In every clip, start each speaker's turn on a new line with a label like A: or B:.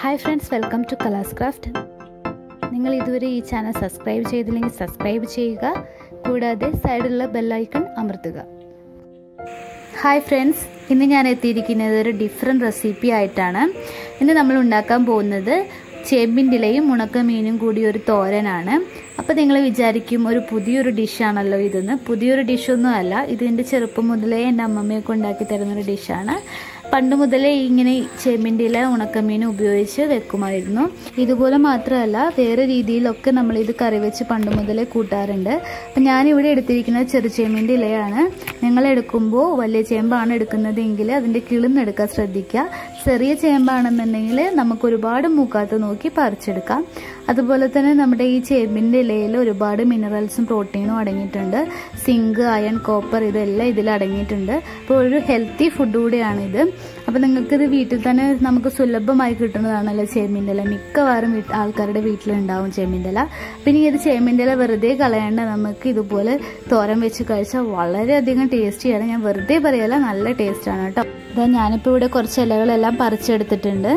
A: Hi friends, welcome to Kraft. നിങ്ങൾ ഇതുവരെ ഈ ചാനൽ സബ്സ്ക്രൈബ് ചെയ്തില്ലെങ്കിൽ സബ്സ്ക്രൈബ് ചെയ്യുക, കൂടാതെ സൈഡിലുള്ള ബെൽ ഐക്കൺ അമർത്തുക. ഹായ് ഫ്രണ്ട്സ്, ഇന്ന് ഞാൻ എത്തിയിരിക്കുന്നത് ഒരു ഡിഫറെൻറ്റ് റെസിപ്പി ആയിട്ടാണ്. ഇന്ന് നമ്മൾ ഉണ്ടാക്കാൻ പോകുന്നത് ചേമ്പിൻ്റെ ഇലയും ഉണക്കമീനും കൂടി ഒരു തോരനാണ്. അപ്പോൾ നിങ്ങൾ വിചാരിക്കും ഒരു പുതിയൊരു ഡിഷാണല്ലോ ഇതെന്ന്. പുതിയൊരു ഡിഷൊന്നും അല്ല, ഇതിൻ്റെ ചെറുപ്പം മുതലേ എൻ്റെ അമ്മമ്മയൊക്കെ ഉണ്ടാക്കി തരുന്നൊരു ഡിഷാണ്. പണ്ട് മുതലേ ഇങ്ങനെ ചേമ്പിൻ്റെ ഇല ഉണക്കമീൻ ഉപയോഗിച്ച് വെക്കുമായിരുന്നു. ഇതുപോലെ മാത്രമല്ല, വേറെ രീതിയിലൊക്കെ നമ്മളിത് കറി വെച്ച് പണ്ട് മുതലേ കൂട്ടാറുണ്ട്. അപ്പം ഞാനിവിടെ എടുത്തിരിക്കുന്നത് ചെറുചേമ്പിൻ്റെ ഇലയാണ്. നിങ്ങൾ എടുക്കുമ്പോൾ വലിയ ചേമ്പാണ് എടുക്കുന്നതെങ്കിൽ അതിൻ്റെ കിളുന്നെടുക്കാൻ ശ്രദ്ധിക്കുക. ചെറിയ ചേമ്പാണെന്നുണ്ടെങ്കിൽ നമുക്ക് ഒരുപാട് മൂക്കാത്ത നോക്കി പറിച്ചെടുക്കാം. അതുപോലെ തന്നെ നമ്മുടെ ഈ ചേമ്പിൻ്റെ ഇലയിൽ ഒരുപാട് മിനറൽസും പ്രോട്ടീനും അടങ്ങിയിട്ടുണ്ട്. സിങ്ക്, അയൺ, കോപ്പർ ഇതെല്ലാം ഇതിൽ അടങ്ങിയിട്ടുണ്ട്. അപ്പോൾ ഒരു ഹെൽത്തി ഫുഡ് കൂടിയാണിത്. അപ്പോൾ നിങ്ങൾക്കിത് വീട്ടിൽ തന്നെ നമുക്ക് സുലഭമായി കിട്ടുന്നതാണല്ലോ ചേമ്പിൻ്റെ ഇല. മിക്കവാറും ആൾക്കാരുടെ വീട്ടിലുണ്ടാവും ചേമ്പിൻ്റെ ഇല. പിന്നെ ഇത് ചേമ്പിൻ്റെ ഇല വെറുതെ കളയേണ്ട, നമുക്ക് ഇതുപോലെ തോരൻ വെച്ച് കഴിച്ചാൽ വളരെയധികം ടേസ്റ്റിയാണ്. ഞാൻ വെറുതെ പറയല്ല, നല്ല ടേസ്റ്റാണ് കേട്ടോ. ഇതാ ഞാനിപ്പോൾ ഇവിടെ കുറച്ച് ഇലകളെല്ലാം പറിച്ചെടുത്തിട്ടുണ്ട്.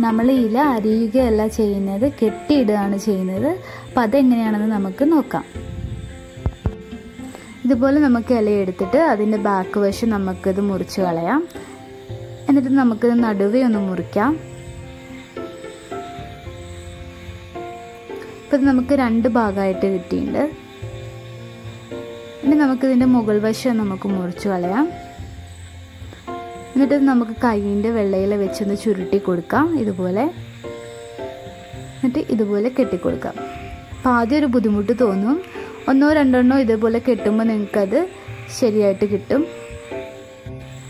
A: നമ്മൾ ഇല അരിയുകയല്ല ചെയ്യുന്നത്, കെട്ടിയിടുകയാണ് ചെയ്യുന്നത്. അപ്പം അതെങ്ങനെയാണെന്ന് നമുക്ക് നോക്കാം. ഇതുപോലെ നമുക്ക് ഇല എടുത്തിട്ട് അതിൻ്റെ ബാക്ക് വശം നമുക്കിത് മുറിച്ച് കളയാം. എന്നിട്ട് നമുക്കിത് നടുവേ ഒന്ന് മുറിക്കാം. ഇപ്പം ഇത് നമുക്ക് രണ്ട് ഭാഗമായിട്ട് കിട്ടിയിട്ടുണ്ട്. ഇനി നമുക്കിതിൻ്റെ മുകൾ വശം നമുക്ക് മുറിച്ച് കളയാം. എന്നിട്ട് നമുക്ക് കൈയിൻ്റെ വെള്ളയിൽ വെച്ചൊന്ന് ചുരുട്ടി കൊടുക്കാം ഇതുപോലെ. എന്നിട്ട് ഇതുപോലെ കെട്ടിക്കൊടുക്കാം. അപ്പോൾ ആദ്യം ഒരു ബുദ്ധിമുട്ട് തോന്നും. ഒന്നോ രണ്ടെണ്ണോ ഇതേപോലെ കെട്ടുമ്പോൾ നിങ്ങൾക്കത് ശരിയായിട്ട് കിട്ടും.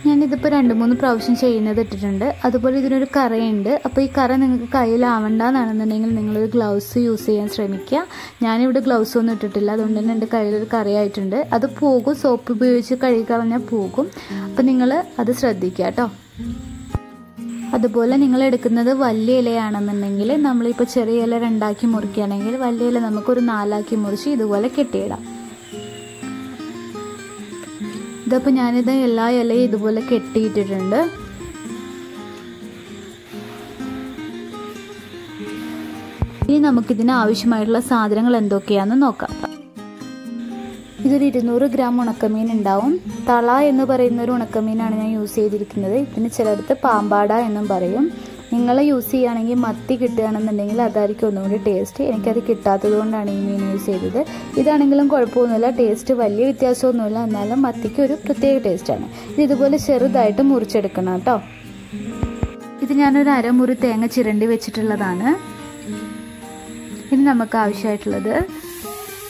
A: ഞാനിതിപ്പോൾ 2-3 പ്രാവശ്യം ചെയ്യുന്നത് ഇട്ടിട്ടുണ്ട്. അതുപോലെ ഇതിനൊരു കറയുണ്ട്. അപ്പോൾ ഈ കറ നിങ്ങൾക്ക് കയ്യിലാവണ്ടെന്നാണെന്നുണ്ടെങ്കിൽ നിങ്ങളൊരു ഗ്ലൗസ് യൂസ് ചെയ്യാൻ ശ്രമിക്കുക. ഞാനിവിടെ ഗ്ലൗസ് ഒന്നും ഇട്ടിട്ടില്ല, അതുകൊണ്ട് തന്നെ എൻ്റെ കയ്യിലൊരു കറയായിട്ടുണ്ട്. അത് പോകും, സോപ്പ് ഉപയോഗിച്ച് കഴുകി കളഞ്ഞാൽ പോകും. അപ്പോൾ നിങ്ങൾ അത് ശ്രദ്ധിക്കുക കേട്ടോ. അതുപോലെ നിങ്ങൾ എടുക്കുന്നത് വലിയ ഇലയാണെന്നുണ്ടെങ്കിൽ, നമ്മളിപ്പോൾ ചെറിയ ഇല 2ആക്കി മുറിക്കുകയാണെങ്കിൽ വലിയ ഇല നമുക്കൊരു 4ആക്കി മുറിച്ച് ഇതുപോലെ കെട്ടിയിടാം. ഇതപ്പോൾ ഞാനിത് എല്ലാ ഇലയും ഇതുപോലെ കെട്ടിയിട്ടിട്ടുണ്ട്. ഇനി നമുക്കിതിന് ആവശ്യമായിട്ടുള്ള സാധനങ്ങൾ എന്തൊക്കെയാണെന്ന് നോക്കാം. ഇതൊരു 200 ഗ്രാം ഉണക്കമീൻ ഉണ്ടാവും. തള എന്ന് പറയുന്ന ഒരു ഉണക്കമീനാണ് ഞാൻ യൂസ് ചെയ്തിരിക്കുന്നത്. ഇതിന് ചിലടത്ത് പാമ്പാട എന്നും പറയും. നിങ്ങൾ യൂസ് ചെയ്യുകയാണെങ്കിൽ മത്തി കിട്ടുകയാണെന്നുണ്ടെങ്കിൽ അതായിരിക്കും ഒന്നുകൂടി ടേസ്റ്റ്. എനിക്കത് കിട്ടാത്തത് കൊണ്ടാണ് ഈ മീൻ യൂസ് ചെയ്തത്. ഇതാണെങ്കിലും കുഴപ്പമൊന്നുമില്ല, ടേസ്റ്റ് വലിയ വ്യത്യാസമൊന്നുമില്ല. എന്നാലും മത്തിക്ക് ഒരു പ്രത്യേക ടേസ്റ്റാണ്. ഇത് ഇതുപോലെ ചെറുതായിട്ട് മുറിച്ചെടുക്കണം കേട്ടോ. ഇത് ഞാനൊരു അരമുറി തേങ്ങ ചിരണ്ടി വെച്ചിട്ടുള്ളതാണ്. ഇനി നമുക്ക് ആവശ്യമായിട്ടുള്ളത്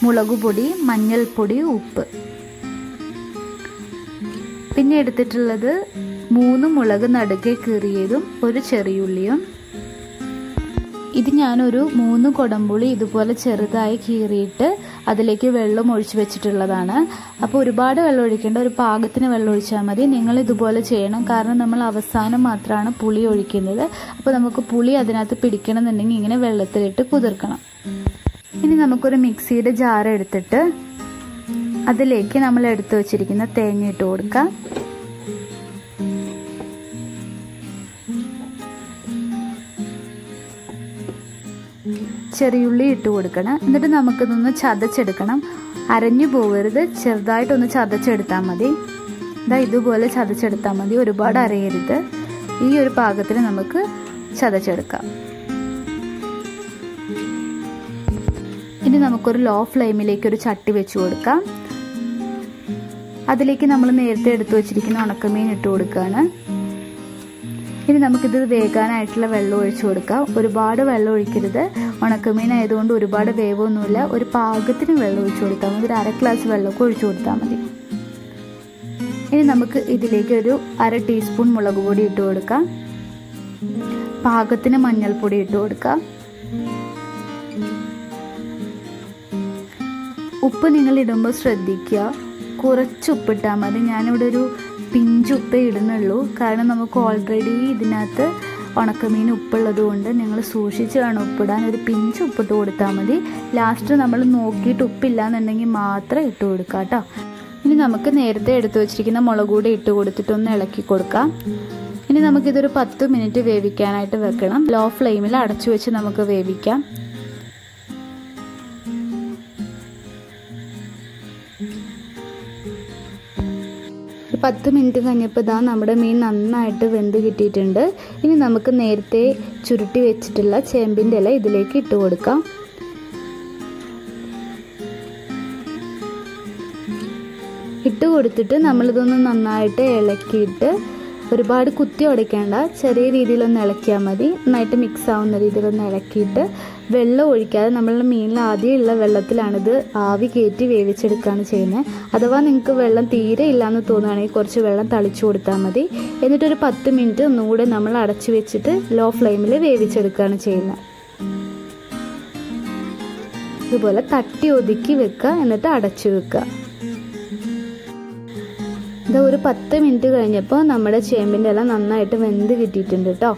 A: മുളകുപൊടി, മഞ്ഞൾപ്പൊടി, ഉപ്പ്. പിന്നെ എടുത്തിട്ടുള്ളത് 3 മുളക് നടുക്കെ കീറിയതും ഒരു ചെറിയുള്ളിയും. ഇത് ഞാനൊരു 3 കൊടംപുളി ഇതുപോലെ ചെറുതായി കീറിയിട്ട് അതിലേക്ക് വെള്ളം ഒഴിച്ച് വെച്ചിട്ടുള്ളതാണ്. അപ്പോൾ ഒരുപാട് വെള്ളം ഒഴിക്കേണ്ട, ഒരു പാകത്തിന് വെള്ളം ഒഴിച്ചാൽ മതി. നിങ്ങൾ ഇതുപോലെ ചെയ്യണം, കാരണം നമ്മൾ അവസാനം മാത്രമാണ് പുളി ഒഴിക്കുന്നത്. അപ്പോൾ നമുക്ക് പുളി അതിനകത്ത് പിടിക്കണം എന്നുണ്ടെങ്കിൽ ഇങ്ങനെ വെള്ളത്തിലിട്ട് കുതിർക്കണം. ഇനി നമുക്കൊരു മിക്സിയുടെ ജാർ എടുത്തിട്ട് അതിലേക്ക് നമ്മൾ എടുത്തു വച്ചിരിക്കുന്ന തേങ്ങ ഇട്ട് കൊടുക്കാം. ചെറിയുള്ളി ഇട്ട് കൊടുക്കണം. എന്നിട്ട് നമുക്കിതൊന്ന് ചതച്ചെടുക്കണം. അരഞ്ഞു പോകരുത്, ചെറുതായിട്ടൊന്ന് ചതച്ചെടുത്താൽ മതി. ഇതാ ഇതുപോലെ ചതച്ചെടുത്താൽ മതി, ഒരുപാട് അരയരുത്. ഈ ഒരു പാകത്തിന് നമുക്ക് ചതച്ചെടുക്കാം. ഇനി നമുക്കൊരു ലോ ഫ്ലെയിമിലേക്ക് ഒരു ചട്ടി വെച്ച് കൊടുക്കാം. അതിലേക്ക് നമ്മൾ നേരത്തെ എടുത്തു വച്ചിരിക്കുന്ന ഉണക്കമീൻ ഇട്ട് കൊടുക്കുകയാണ്. ഇനി നമുക്കിത് വേകാനായിട്ടുള്ള വെള്ളം ഒഴിച്ചു കൊടുക്കാം. ഒരുപാട് വെള്ളം ഒഴിക്കരുത്, ഉണക്കമീൻ ആയതുകൊണ്ട് ഒരുപാട് വേവൊന്നുമില്ല. ഒരു പാകത്തിന് വെള്ളം ഒഴിച്ചു കൊടുത്താൽ മതി. ഒരു 1/2 ഗ്ലാസ് വെള്ളമൊക്കെ ഒഴിച്ചു കൊടുത്താൽ മതി. ഇനി നമുക്ക് ഇതിലേക്ക് ഒരു 1/2 ടീസ്പൂൺ മുളക് പൊടി ഇട്ട് കൊടുക്കാം. പാകത്തിന് മഞ്ഞൾപ്പൊടി ഇട്ട് കൊടുക്കാം. ഉപ്പ് നിങ്ങൾ ഇടുമ്പോൾ ശ്രദ്ധിക്കുക, കുറച്ച് ഉപ്പിട്ടാൽ മതി. ഞാനിവിടെ ഒരു പിഞ്ച് ഉപ്പേ ഇടുന്നുള്ളൂ, കാരണം നമുക്ക് ഓൾറെഡി ഇതിനകത്ത് ഉണക്കമീൻ ഉപ്പുള്ളത് കൊണ്ട് നിങ്ങൾ സൂക്ഷിച്ച് വേണം ഉപ്പിടാൻ. ഒരു പിഞ്ച് ഉപ്പിട്ട് കൊടുത്താൽ മതി. ലാസ്റ്റ് നമ്മൾ നോക്കിയിട്ട് ഉപ്പില്ല എന്നുണ്ടെങ്കിൽ മാത്രം ഇട്ട് കൊടുക്കുക കേട്ടോ. ഇനി നമുക്ക് നേരത്തെ എടുത്തു വച്ചിരിക്കുന്ന മുളക് കൂടി ഇട്ട് കൊടുത്തിട്ട് ഒന്ന് ഇളക്കി കൊടുക്കാം. ഇനി നമുക്കിതൊരു 10 മിനിറ്റ് വേവിക്കാനായിട്ട് വെക്കണം. ലോ ഫ്ലെയിമിൽ അടച്ചു വെച്ച് നമുക്ക് വേവിക്കാം. ഒരു 10 മിനിറ്റ് കഴിഞ്ഞപ്പോൾ ഇതാ നമ്മുടെ മീൻ നന്നായിട്ട് വെന്ത് കിട്ടിയിട്ടുണ്ട്. ഇനി നമുക്ക് നേരത്തെ ചുരുട്ടി വെച്ചിട്ടുള്ള ചേമ്പിൻ്റെ ഇല ഇതിലേക്ക് ഇട്ട് കൊടുക്കാം. ഇട്ട് കൊടുത്തിട്ട് നമ്മളിതൊന്ന് നന്നായിട്ട് ഇളക്കിയിട്ട് ഒരുപാട് കുത്തി ഉടയ്ക്കേണ്ട, ചെറിയ രീതിയിലൊന്ന് ഇളക്കിയാൽ മതി. നന്നായിട്ട് മിക്സ് ആവുന്ന രീതിയിലൊന്ന് ഇളക്കിയിട്ട് വെള്ളം ഒഴിക്കാതെ നമ്മളുടെ മീനിൽ ആദ്യമുള്ള വെള്ളത്തിലാണിത് ആവി കയറ്റി വേവിച്ചെടുക്കുകയാണ് ചെയ്യുന്നത്. അഥവാ നിങ്ങൾക്ക് വെള്ളം തീരെ ഇല്ലയെന്ന് തോന്നുകയാണെങ്കിൽ കുറച്ച് വെള്ളം തളിച്ചു കൊടുത്താൽ മതി. എന്നിട്ടൊരു 10 മിനിറ്റ് ഒന്നുകൂടെ നമ്മൾ അടച്ചു വെച്ചിട്ട് ലോ ഫ്ലെയിമിൽ വേവിച്ചെടുക്കുകയാണ് ചെയ്യുന്നത്. ഇതുപോലെ തട്ടി ഒതുക്കി വെക്കുക, എന്നിട്ട് അടച്ചു വെക്കുക. ഇത് ഒരു 10 മിനിറ്റ് കഴിഞ്ഞപ്പോൾ നമ്മുടെ ചേമ്പിൻ്റെ ഇല നന്നായിട്ട് വെന്ത് കിട്ടിയിട്ടുണ്ട് കേട്ടോ.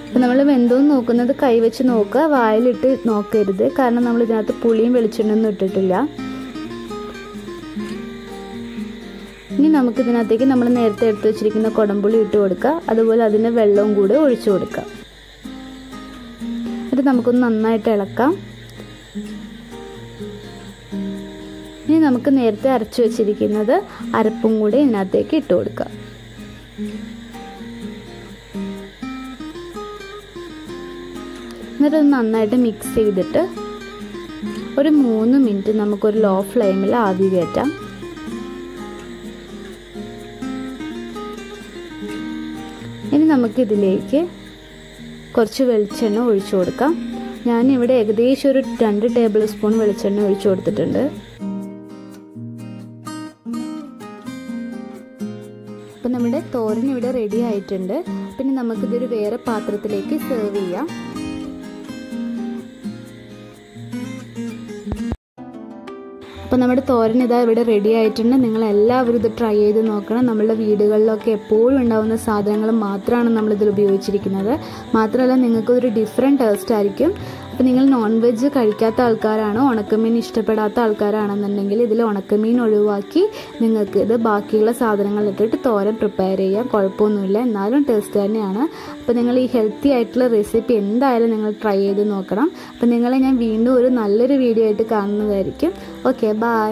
A: അപ്പം നമ്മൾ വെന്തോന്ന് നോക്കുന്നത് കൈവച്ച് നോക്കുക, വായിലിട്ട് നോക്കരുത്. കാരണം നമ്മൾ ഇതിനകത്ത് പുളിയും വെളിച്ചെണ്ണയൊന്നും ഇട്ടിട്ടില്ല. ഇനി നമുക്കിതിനകത്തേക്ക് നമ്മൾ നേരത്തെ എടുത്ത് വെച്ചിരിക്കുന്ന കുടംപുളി ഇട്ട് കൊടുക്കുക. അതുപോലെ അതിൻ്റെ വെള്ളവും കൂടെ ഒഴിച്ചു കൊടുക്കുക. എന്നിട്ട് നമുക്കൊന്ന് നന്നായിട്ട് ഇളക്കാം. ഇനി നമുക്ക് നേരത്തെ അരച്ചു വെച്ചിരിക്കുന്നത് അരപ്പും കൂടി ഇതിനകത്തേക്ക് ഇട്ട് കൊടുക്കുക. എന്നിട്ട് നന്നായിട്ട് മിക്സ് ചെയ്തിട്ട് ഒരു 3 മിനിറ്റ് നമുക്കൊരു ലോ ഫ്ലെയിമിൽ ആവി കയറ്റാം. ഇനി നമുക്കിതിലേക്ക് കുറച്ച് വെളിച്ചെണ്ണ ഒഴിച്ചു കൊടുക്കാം. ഞാനിവിടെ ഏകദേശം ഒരു 2 ടേബിൾ സ്പൂൺ വെളിച്ചെണ്ണ ഒഴിച്ചു കൊടുത്തിട്ടുണ്ട്. അപ്പം നമ്മുടെ തോരൻ ഇവിടെ റെഡി ആയിട്ടുണ്ട്. പിന്നെ നമുക്കിതൊരു വേറെ പാത്രത്തിലേക്ക് സെർവ് ചെയ്യാം. അപ്പോൾ നമ്മുടെ തോരൻ ഇതാ ഇവിടെ റെഡി ആയിട്ടുണ്ട്. നിങ്ങളെല്ലാവരും ഇത് ട്രൈ ചെയ്ത് നോക്കണം. നമ്മളുടെ വീടുകളിലൊക്കെ എപ്പോഴും ഉണ്ടാകുന്ന സാധനങ്ങൾ മാത്രമാണ് നമ്മളിതിൽ ഉപയോഗിച്ചിരിക്കുന്നത്. മാത്രമല്ല നിങ്ങൾക്കൊരു ഡിഫറെൻറ്റ് ടേസ്റ്റ് ആയിരിക്കും. അപ്പോൾ നിങ്ങൾ നോൺ വെജ് കഴിക്കാത്ത ആൾക്കാരാണോ, ഉണക്കമീൻ ഇഷ്ടപ്പെടാത്ത ആൾക്കാരാണെന്നുണ്ടെങ്കിൽ ഇതിൽ ഉണക്കമീൻ ഒഴിവാക്കി നിങ്ങൾക്ക് ഇത് ബാക്കിയുള്ള സാധനങ്ങളിട്ടിട്ട് തോരൻ പ്രിപ്പയർ ചെയ്യാം. കുഴപ്പമൊന്നുമില്ല, എന്നാലും ടേസ്റ്റ് തന്നെയാണ്. അപ്പോൾ നിങ്ങൾ ഈ ഹെൽത്തി ആയിട്ടുള്ള റെസിപ്പി എന്തായാലും നിങ്ങൾ ട്രൈ ചെയ്ത് നോക്കണം. അപ്പോൾ നിങ്ങളെ ഞാൻ വീണ്ടും ഒരു നല്ലൊരു വീഡിയോ ആയിട്ട് കാണുന്നതായിരിക്കും. Okay, by.